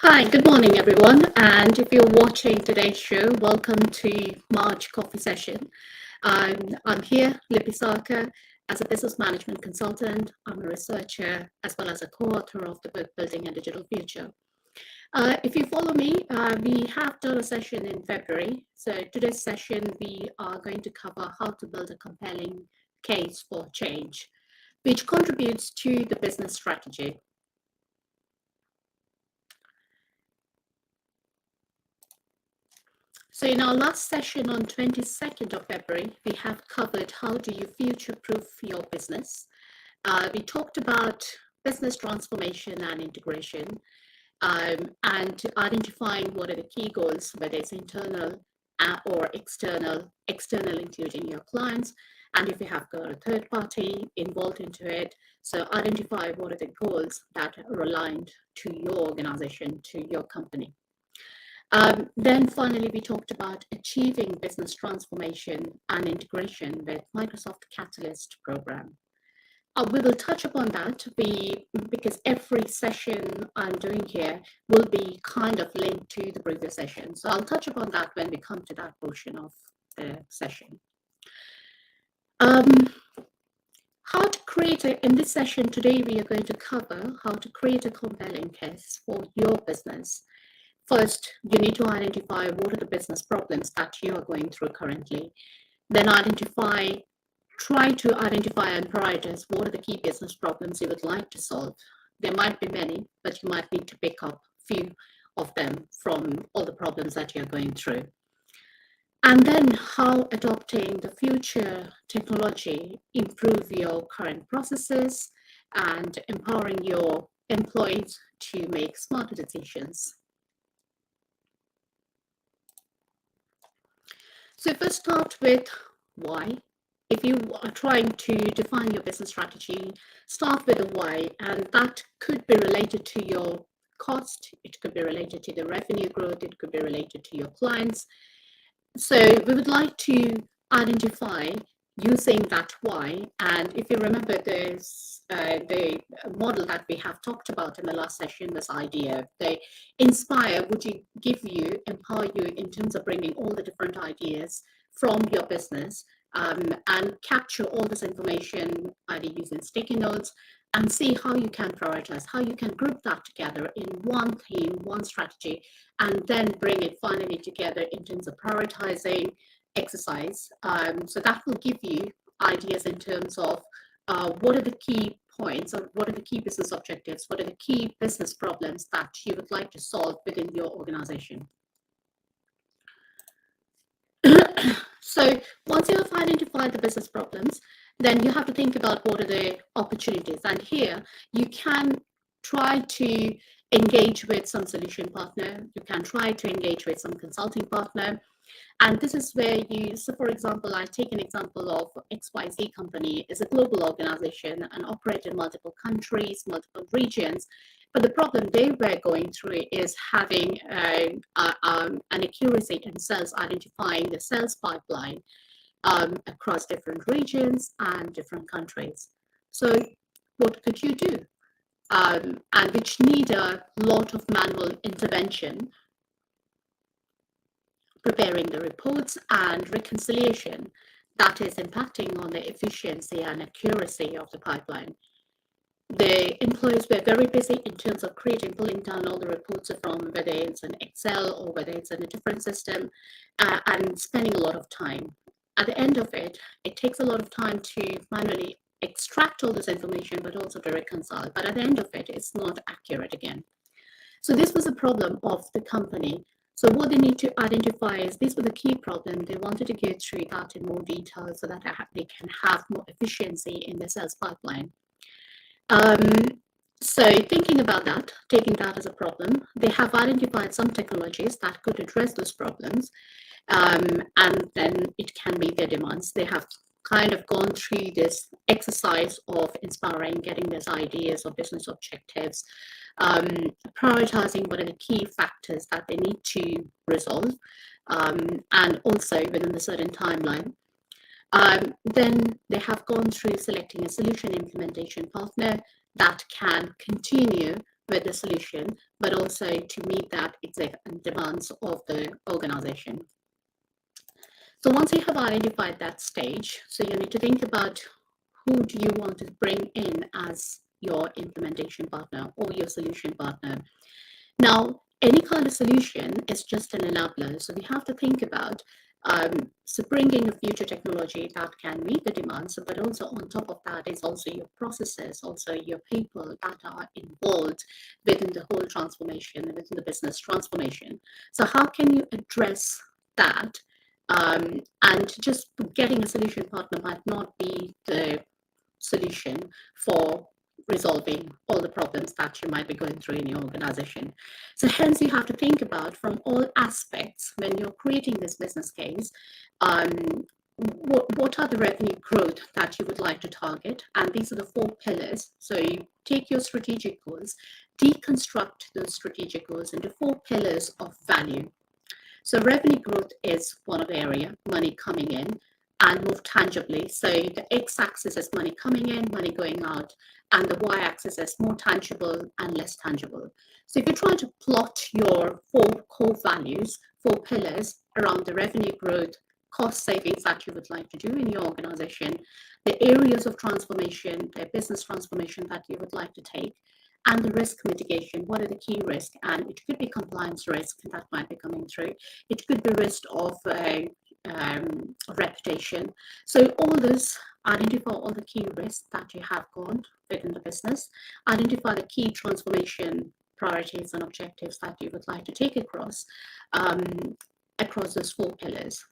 Hi, good morning, everyone. And if you're watching today's show, welcome to March Coffee Session. I'm here, Lippy Sarkar, as a business management consultant. I'm a researcher as well as a co-author of the book Building a Digital Future. If you follow me, we have done a session in February. So today's session, we are going to cover how to build a compelling case for change, which contributes to the business strategy. So in our last session on 22nd of February, we have covered how do you future-proof your business. We talked about business transformation and integration, and identifying what are the key goals, whether it's internal or external including your clients, and if you have got a third party involved into it. So identify what are the goals that are aligned to your organization, to your company. Then finally, we talked about achieving business transformation and integration with Microsoft Catalyst program. We will touch upon that because every session I'm doing here will be kind of linked to the previous session. So I'll touch upon that when we come to that portion of the session. How to create in this session today, we are going to cover how to create a compelling case for your business. First, you need to identify what are the business problems that you are going through currently. Then try to identify and prioritize what are the key business problems you would like to solve. There might be many, but you might need to pick up a few of them from all the problems that you're going through. And then how adopting the future technology improve your current processes and empowering your employees to make smarter decisions. So if we start with why, if you are trying to define your business strategy, start with the why, and that could be related to your cost, it could be related to the revenue growth, it could be related to your clients. So we would like to identify using that why, and if you remember this, the model that we have talked about in the last session, this idea, the inspire would empower you in terms of bringing all the different ideas from your business and capture all this information either using sticky notes and see how you can prioritize, how you can group that together in one theme, one strategy, and then bring it finally together in terms of prioritizing exercise. So that will give you ideas in terms of what are the key points or what are the key business objectives, what are the key business problems that you would like to solve within your organization. So once you have identified the business problems, then you have to think about what are the opportunities. And here you can try to engage with some solution partner. You can try to engage with some consulting partner. And this is where so for example, I take an example of XYZ company is a global organization and operate in multiple countries, multiple regions. But the problem they were going through is having an accuracy in sales, identifying the sales pipeline across different regions and different countries. So what could you do? And which need a lot of manual intervention, preparing the reports and reconciliation that is impacting on the efficiency and accuracy of the pipeline. The employees were very busy in terms of pulling down all the reports from whether it's an Excel or whether it's in a different system, and spending a lot of time. At the end of it, it takes a lot of time to manually extract all this information, but also to reconcile. But at the end of it, it's not accurate again. So this was a problem of the company. So what they need to identify is these were the key problems. They wanted to go through that in more detail so that they can have more efficiency in the sales pipeline. So thinking about that, taking that as a problem, they have identified some technologies that could address those problems, and then it can meet their demands. They have kind of gone through this exercise of inspiring, getting these ideas or business objectives, prioritizing what are the key factors that they need to resolve, and also within a certain timeline. Then they have gone through selecting a solution implementation partner that can continue with the solution, but also to meet that exact demands of the organization. So once you have identified that stage, so you need to think about who do you want to bring in as your implementation partner or your solution partner. Now, any kind of solution is just an enabler. So we have to think about so bringing a future technology that can meet the demands, but also on top of that is also your processes, also your people that are involved within the whole transformation, within the business transformation. So how can you address that? And just getting a solution partner might not be the solution for resolving all the problems that you might be going through in your organization. So hence you have to think about from all aspects when you're creating this business case, what are the revenue growth that you would like to target? And these are the 4 pillars. So you take your strategic goals, deconstruct those strategic goals into 4 pillars of value. So revenue growth is one of the area, money coming in and move tangibly. So the x-axis is money coming in, money going out, and the y-axis is more tangible and less tangible. So if you try to plot your 4 core values, 4 pillars around the revenue growth, cost savings that you would like to do in your organization, the areas of transformation, the business transformation that you would like to take, and the risk mitigation, what are the key risks? And it could be compliance risk that might be coming through. It could be risk of reputation. So all this, identify all the key risks that you have gone within the business, identify the key transformation priorities and objectives that you would like to take across those 4 pillars.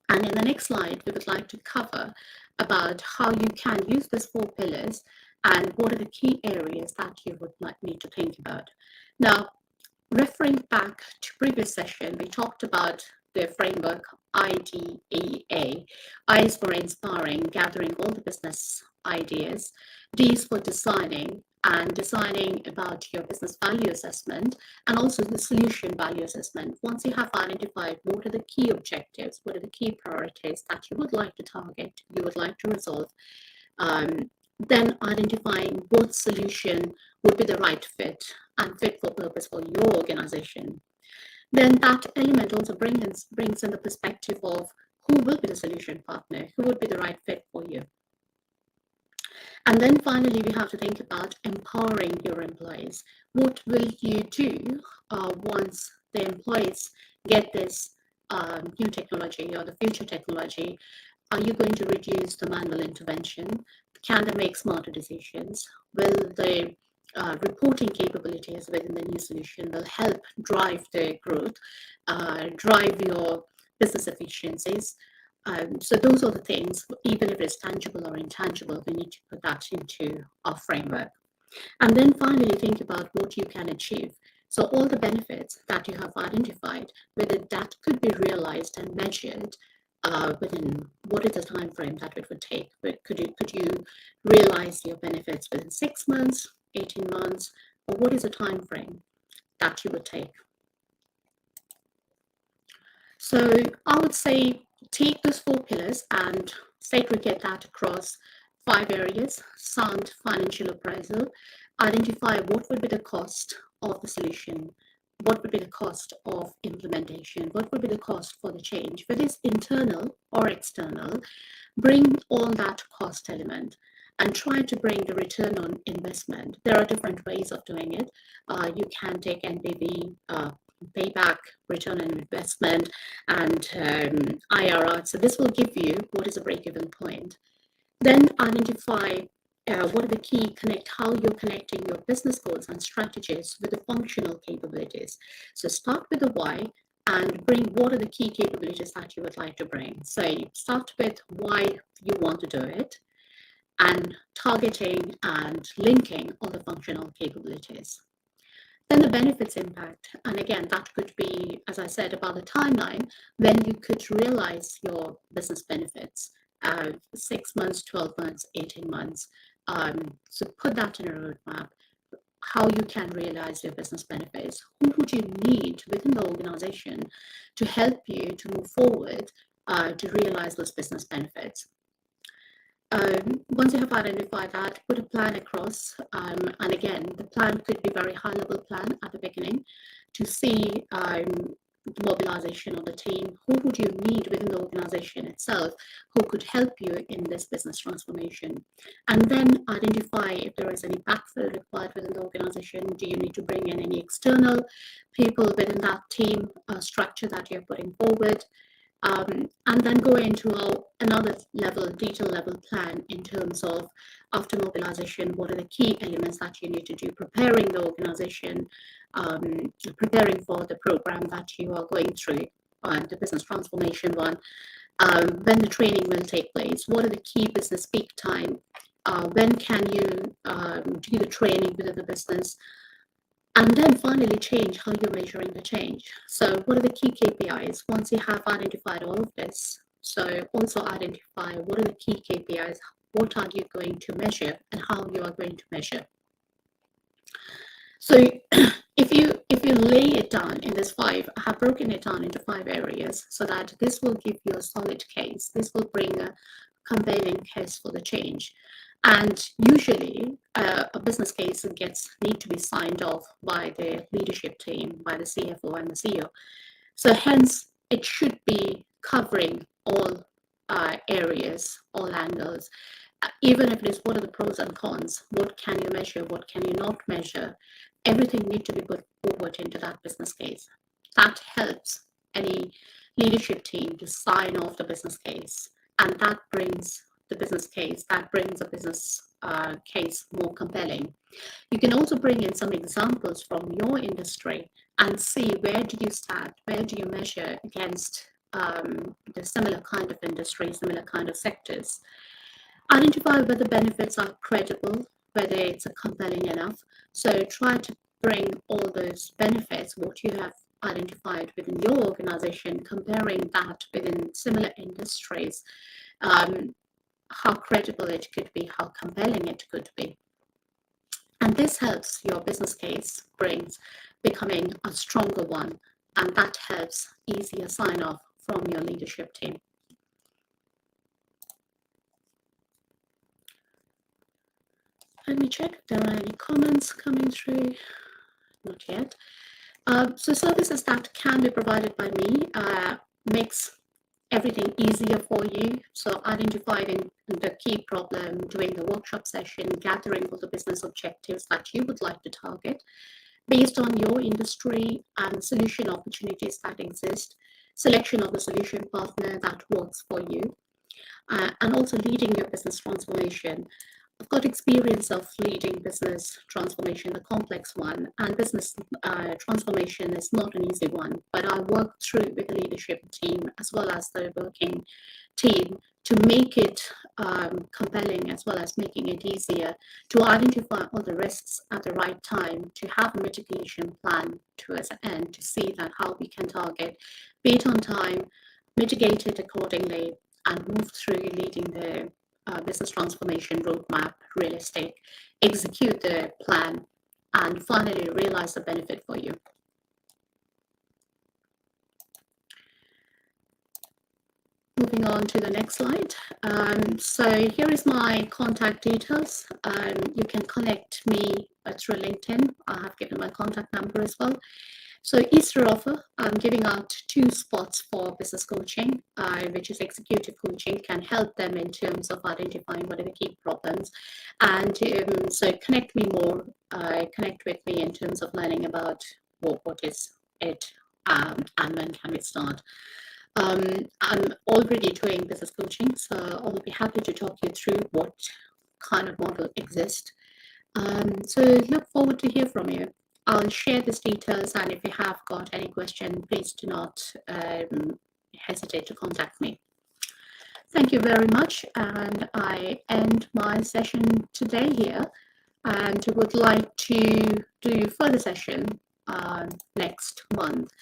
And in the next slide, we would like to cover about how you can use these 4 pillars and what are the key areas that you would need to think about. Now, referring back to previous session, we talked about the framework IDEA. I is for inspiring, gathering all the business ideas. D is for designing, and designing about your business value assessment, and also the solution value assessment. Once you have identified what are the key objectives, what are the key priorities that you would like to target, you would like to resolve, then identifying what solution would be the right fit and fit for purpose for your organization. Then that element also brings in the perspective of who will be the solution partner, who would be the right fit for you. And then finally, we have to think about empowering your employees. What will you do once the employees get this new technology or the future technology? Are you going to reduce the manual intervention? Can they make smarter decisions? Will the reporting capabilities within the new solution will help drive the growth, drive your business efficiencies? So those are the things, even if it's tangible or intangible, we need to put that into our framework. And then finally, think about what you can achieve. So all the benefits that you have identified, whether that could be realized and measured within what is the time frame that it would take. Could you realize your benefits within 6 months, 18 months, or what is the time frame that you would take? So I would say take those 4 pillars and segregate that across 5 areas. Sound financial appraisal, identify what would be the cost of the solution, what would be the cost of implementation, what would be the cost for the change, whether it's internal or external. Bring all that cost element and try to bring the return on investment. There are different ways of doing it. You can take NPV, payback, return on investment, and IRR. So this will give you what is a break-even point. Then identify what are the key how you're connecting your business goals and strategies with the functional capabilities. So start with the why and bring what are the key capabilities that you would like to bring. So you start with why you want to do it and targeting and linking all the functional capabilities. Then the benefits impact, and again, that could be, as I said, about the timeline when you could realize your business benefits, 6 months, 12 months, 18 months. So put that in a roadmap, how you can realize your business benefits. Who would you need within the organization to help you to move forward to realize those business benefits? once you have identified that, put a plan across. And again, the plan could be very high level plan at the beginning to see the mobilization of the team. Who would you need within the organization itself who could help you in this business transformation? And then identify if there is any backfill required within the organization. Do you need to bring in any external people within that team structure that you're putting forward? And then go into another level, detail level plan in terms of after mobilization, what are the key elements that you need to do, preparing the organization, preparing for the program that you are going through, the business transformation one, when the training will take place, what are the key business peak time, when can you do the training within the business, and then finally change how you're measuring the change. So what are the key KPIs once you have identified all of this? So also identify what are the key KPIs, what are you going to measure and how you are going to measure. So if you lay it down in this 5, I have broken it down into 5 areas so that this will give you a solid case. This will bring a compelling case for the change. And usually a business case need to be signed off by the leadership team, by the CFO and the CEO. So hence it should be covering all areas, all angles, even if it is what are the pros and cons, what can you measure, what can you not measure, everything needs to be put forward into that business case. That helps any leadership team to sign off the business case, and that brings the business case, that brings a business case more compelling. You can also bring in some examples from your industry and see where do you start, where do you measure against the similar kind of industry, similar kind of sectors. Identify whether benefits are credible, whether it's compelling enough. So try to bring all those benefits, what you have identified within your organization, comparing that within similar industries, how credible it could be, how compelling it could be. And this helps your business case becoming a stronger one, and that helps easier sign off from your leadership team. Let me check if there are any comments coming through. Not yet. So services that can be provided by me makes everything easier for you. So identifying the key problem, doing the workshop session, gathering all the business objectives that you would like to target based on your industry and solution opportunities that exist, selection of the solution partner that works for you, and also leading your business transformation. I've got experience of leading business transformation, the complex one, and business transformation is not an easy one, but I work through with the leadership team as well as the working team to make it compelling, as well as making it easier to identify all the risks at the right time, to have a mitigation plan towards the end, to see that how we can target, be it on time, mitigate it accordingly, and move through leading the business transformation roadmap, realistic, execute the plan, and finally realize the benefit for you. Moving on to the next slide. So here is my contact details. You can connect me through LinkedIn. I have given my contact number as well. So Easter offer, I'm giving out 2 spots for business coaching, which is executive coaching, can help them in terms of identifying what are the key problems. And so connect with me in terms of learning about what is it and when can we start. I'm already doing business coaching, so I'll be happy to talk you through what kind of model exists. So look forward to hear from you. I'll share these details, and if you have got any question, please do not hesitate to contact me. Thank you very much, and I end my session today here, and would like to do further session next month.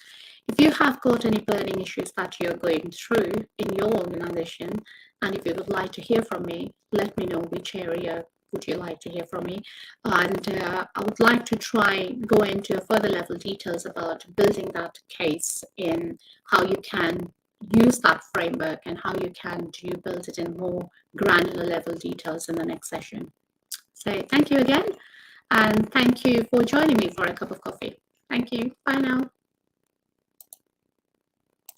If you have got any burning issues that you're going through in your organization, and if you would like to hear from me, let me know which area would you like to hear from me, and I would like to try go into further level details about building that case in how you can use that framework and how you can build it in more granular level details in the next session. So thank you again, and thank you for joining me for a cup of coffee. Thank you. Bye now.